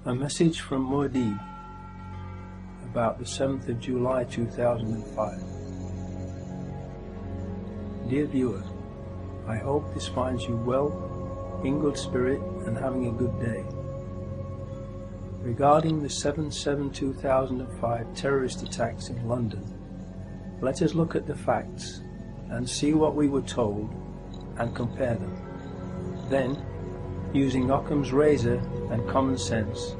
A message from Mossad about the 7th of July 2005. Dear viewer, I hope this finds you well, in good spirit and having a good day. Regarding the 7/7/2005 terrorist attacks in London, let us look at the facts and see what we were told and compare them. Then, using Occam's razor and common sense,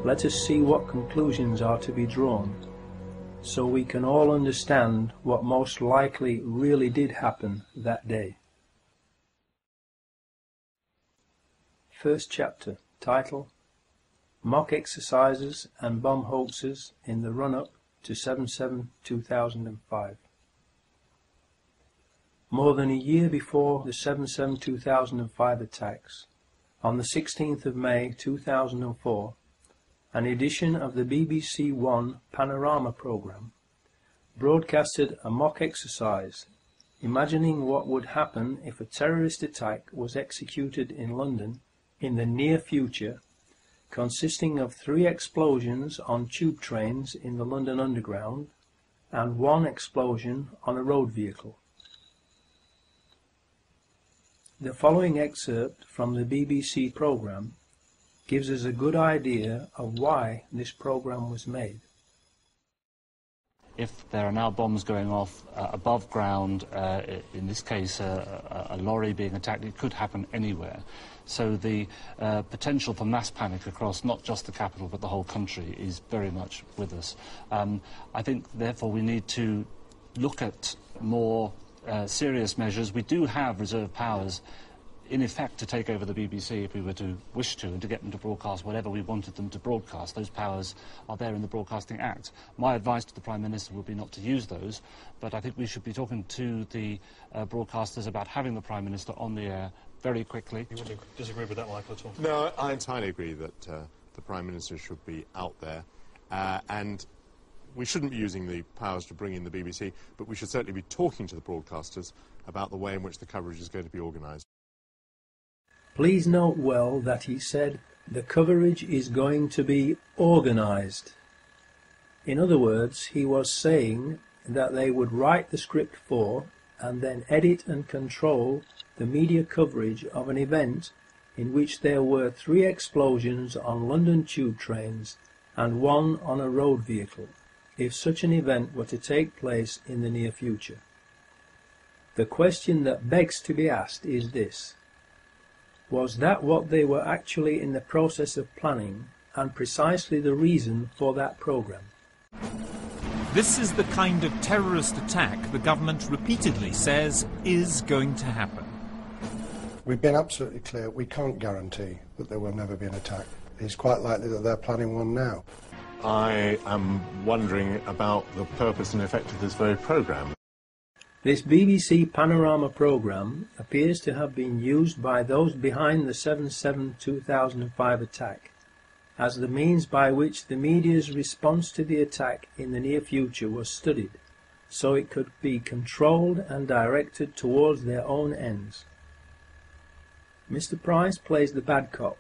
let us see what conclusions are to be drawn, so we can all understand what most likely really did happen that day. First chapter, title, Mock Exercises and Bomb Hoaxes in the Run-Up to 7/7/2005. More than a year before the 7/7/2005 attacks, on the 16th of May 2004, an edition of the BBC One Panorama programme broadcasted a mock exercise imagining what would happen if a terrorist attack was executed in London in the near future, consisting of 3 explosions on tube trains in the London Underground and 1 explosion on a road vehicle. The following excerpt from the BBC programme gives us a good idea of why this programme was made. If there are now bombs going off above ground, in this case a lorry being attacked, it could happen anywhere. So the potential for mass panic across not just the capital but the whole country is very much with us. I think therefore we need to look at more serious measures. We do have reserve powers in effect to take over the BBC if we were to wish to, and to get them to broadcast whatever we wanted them to broadcast. Those powers are there in the Broadcasting Act. My advice to the Prime Minister would be not to use those, but I think we should be talking to the broadcasters about having the Prime Minister on the air very quickly. You wouldn't disagree with that, Michael, at all? No, I entirely agree that the Prime Minister should be out there, and we shouldn't be using the powers to bring in the BBC, but we should certainly be talking to the broadcasters about the way in which the coverage is going to be organised. Please note well that he said the coverage is going to be organised. In other words, he was saying that they would write the script for and then edit and control the media coverage of an event in which there were 3 explosions on London tube trains and 1 on a road vehicle, if such an event were to take place in the near future. The question that begs to be asked is this: was that what they were actually in the process of planning, and precisely the reason for that programme? This is the kind of terrorist attack the government repeatedly says is going to happen. We've been absolutely clear, we can't guarantee that there will never be an attack. It's quite likely that they're planning one now. I am wondering about the purpose and effect of this very programme. This BBC Panorama programme appears to have been used by those behind the 7/7/2005 attack as the means by which the media's response to the attack in the near future was studied, so it could be controlled and directed towards their own ends. Mr. Price plays the bad cop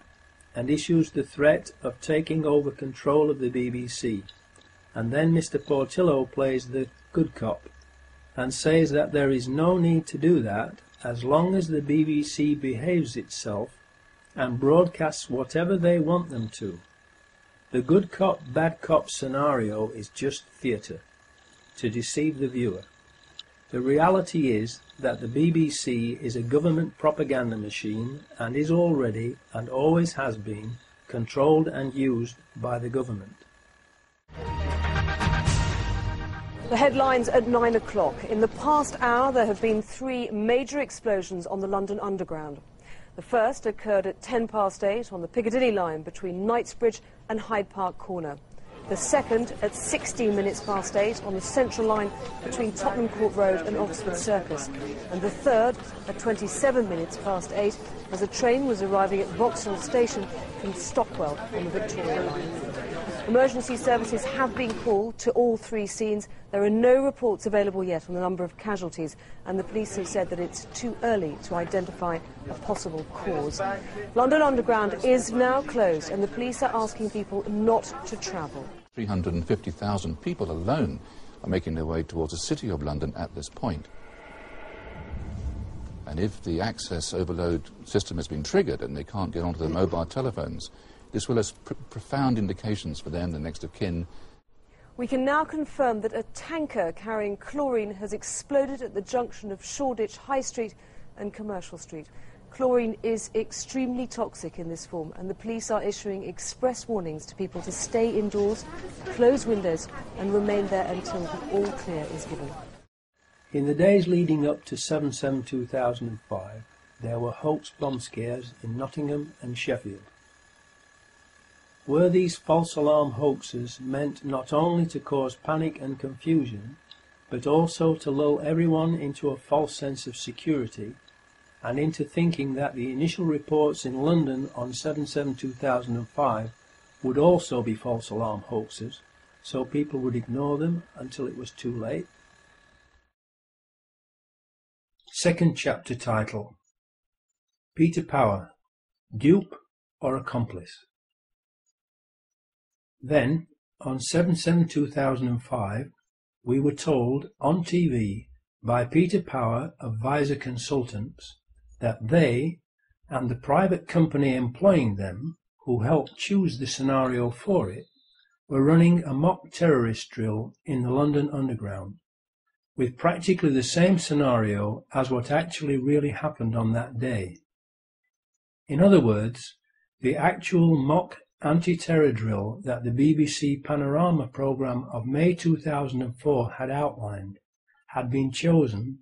and issues the threat of taking over control of the BBC, and then Mr. Portillo plays the good cop and says that there is no need to do that as long as the BBC behaves itself and broadcasts whatever they want them to. The good cop, bad cop scenario is just theatre, to deceive the viewer. The reality is that the BBC is a government propaganda machine and is already, and always has been, controlled and used by the government. The headlines at 9 o'clock. In the past hour, there have been 3 major explosions on the London Underground. The first occurred at 8:10 on the Piccadilly line between Knightsbridge and Hyde Park Corner. The second at 8:16 on the Central line between Tottenham Court Road and Oxford Circus. And the third at 8:27 as a train was arriving at Vauxhall Station from Stockwell on the Victoria line. Emergency services have been called to all three scenes. There are no reports available yet on the number of casualties, and the police have said that it's too early to identify a possible cause. London Underground is now closed, and the police are asking people not to travel. 350,000 people alone are making their way towards the City of London at this point. And if the access overload system has been triggered and they can't get onto their mobile telephones, this will have profound indications for them, the next of kin. We can now confirm that a tanker carrying chlorine has exploded at the junction of Shoreditch High Street and Commercial Street. Chlorine is extremely toxic in this form, and the police are issuing express warnings to people to stay indoors, close windows and remain there until the all clear is given. In the days leading up to 7/7/2005, there were hoax bomb scares in Nottingham and Sheffield. Were these false alarm hoaxes meant not only to cause panic and confusion, but also to lull everyone into a false sense of security and into thinking that the initial reports in London on 7/7/2005 would also be false alarm hoaxes, so people would ignore them until it was too late? Second chapter title: Peter Power, Dupe or Accomplice? Then, on 7/7/2005, we were told on TV by Peter Power of Visor Consultants that they, and the private company employing them, who helped choose the scenario for it, were running a mock terrorist drill in the London Underground, with practically the same scenario as what actually really happened on that day. In other words, the actual mock anti-terror drill that the BBC Panorama programme of May 2004 had outlined had been chosen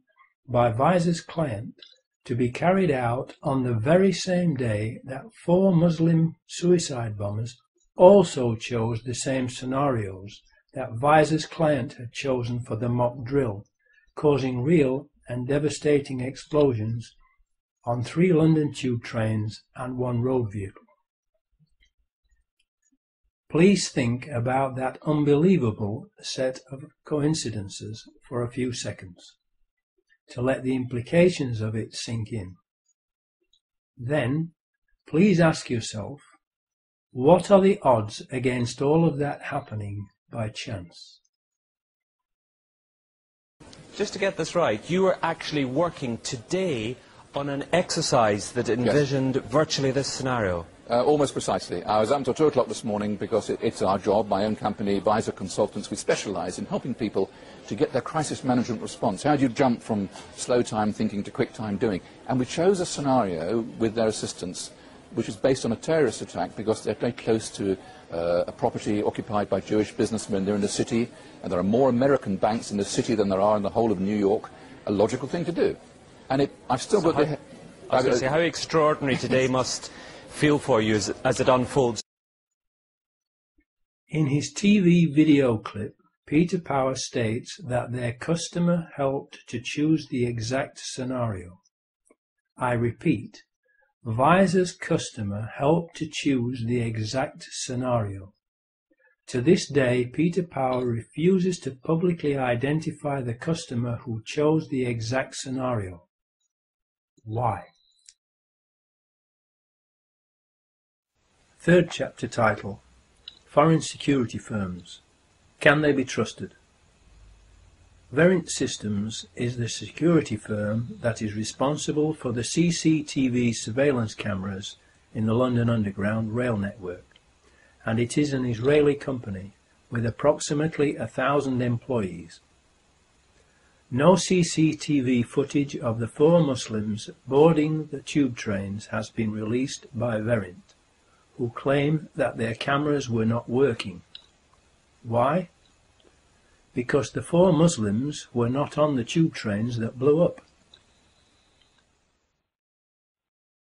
by Visor's client to be carried out on the very same day that 4 Muslim suicide bombers also chose the same scenarios that Visor's client had chosen for the mock drill, causing real and devastating explosions on 3 London tube trains and 1 road vehicle. Please think about that unbelievable set of coincidences for a few seconds, to let the implications of it sink in. Then, please ask yourself, what are the odds against all of that happening by chance? Just to get this right, you were actually working today on an exercise that envisioned virtually this scenario. Almost precisely. I was up until 2 o'clock this morning because it's our job, my own company, Visor Consultants. We specialise in helping people to get their crisis management response. How do you jump from slow time thinking to quick time doing? And we chose a scenario with their assistance which is based on a terrorist attack because they're very close to a property occupied by Jewish businessmen. They're in the city, and there are more American banks in the city than there are in the whole of New York. A logical thing to do. And I've still got the... I was going to say, how extraordinary today must feel for you as it unfolds. In his TV video clip, Peter Power states that their customer helped to choose the exact scenario. I repeat, Visor's customer helped to choose the exact scenario. To this day, Peter Power refuses to publicly identify the customer who chose the exact scenario. Why? Third chapter title: Foreign Security Firms. Can they be trusted? Verint Systems is the security firm that is responsible for the CCTV surveillance cameras in the London Underground rail network, and it is an Israeli company with approximately 1,000 employees. No CCTV footage of the 4 Muslims boarding the tube trains has been released by Verint, who claim that their cameras were not working. Why? Because the 4 Muslims were not on the tube trains that blew up.